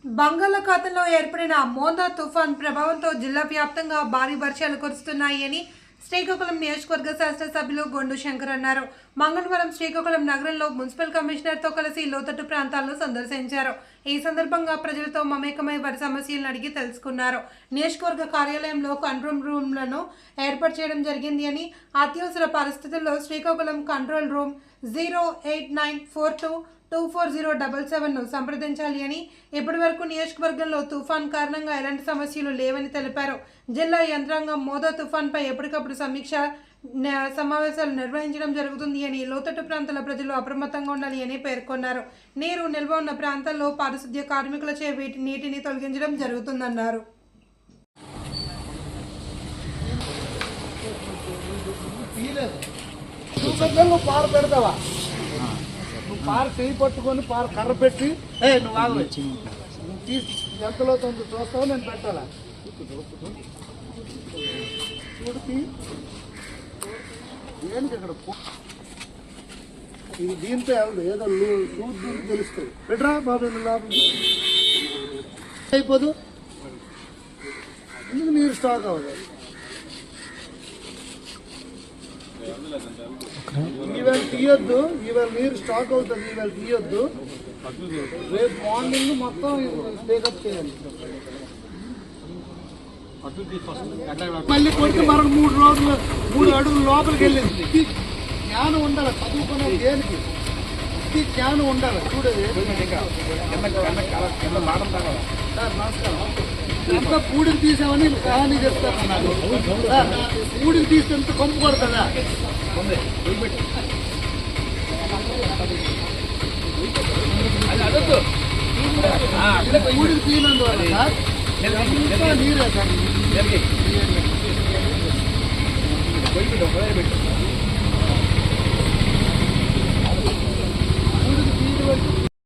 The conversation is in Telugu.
బంగాళాఖాతంలో ఏర్పడిన మోందా తుఫాన్ ప్రభావంతో జిల్లా వ్యాప్తంగా భారీ వర్షాలు కురుస్తున్నాయని శ్రీకాకుళం నియోజకవర్గ శాసనసభ్యులు గొండు శంకర్ అన్నారు. మంగళవారం శ్రీకాకుళం నగరంలో మున్సిపల్ కమిషనర్తో కలిసి లోతట్టు ప్రాంతాలను సందర్శించారు. ఈ సందర్భంగా ప్రజలతో మమేకమై వారి సమస్యలను అడిగి తెలుసుకున్నారు. నియోజకవర్గ కార్యాలయంలో కంట్రోల్ రూమ్లను ఏర్పాటు చేయడం జరిగింది అని, అత్యవసర పరిస్థితుల్లో శ్రీకాకుళం కంట్రోల్ రూమ్ 08942240777ను సంప్రదించాలి అని, ఇప్పటి వరకు నియోజకవర్గంలో తుఫాన్ కారణంగా ఎలాంటి సమస్యలు లేవని తెలిపారు. జిల్లా యంత్రాంగం మోదా తుఫాన్పై ఎప్పటికప్పుడు సమీక్ష సమావేశాలు నిర్వహించడం జరుగుతుంది అని, లోతట్టు ప్రాంతాల ప్రజలు అప్రమత్తంగా ఉండాలి అని పేర్కొన్నారు. నీరు నిల్వ ఉన్న ప్రాంతాల్లో పారిశుద్ధ్య కార్మికులచే నీటిని తొలగించడం జరుగుతుందన్నారు. పార చేయి పట్టుకొని పార కర్ర పెట్టి నువ్వు ఆగవచ్చు, ఎంతలో తొందర చూస్తావు, నేను పెట్టాలా చూడుకి దేనికి ఇక్కడ ఇది దీంతో ఎవరు ఏదో చూసి తెలుస్తుంది. పెట్టరా బాబు లాభం అయిపోదు, ఎందుకు నీరు స్టాక్ అవ్వదు. ఈవేళ తీయొద్దు, ఈవేళ నీరు స్టాక్ అవుతుంది, ఈవేళ తీయొద్దు. రేపు మార్నింగ్ మొత్తం టేకప్ చేయాలి. మళ్ళీ కొడితే మరొక 3 రోజులు 3 అడుగులు లోపలికి వెళ్ళింది. జ్ఞానం ఉండాలి, చదువుకునే దేనికి ఇది జ్ఞానం ఉండాలి. చూడేది నమస్కారం, అంతా పూడికి తీసామని కహానీ చెప్తారు. పూడికి తీస్తే ఎంత కొంపు కొడుతుందా? పూడికి తీయనందువల్ల సార్ నీరే సార్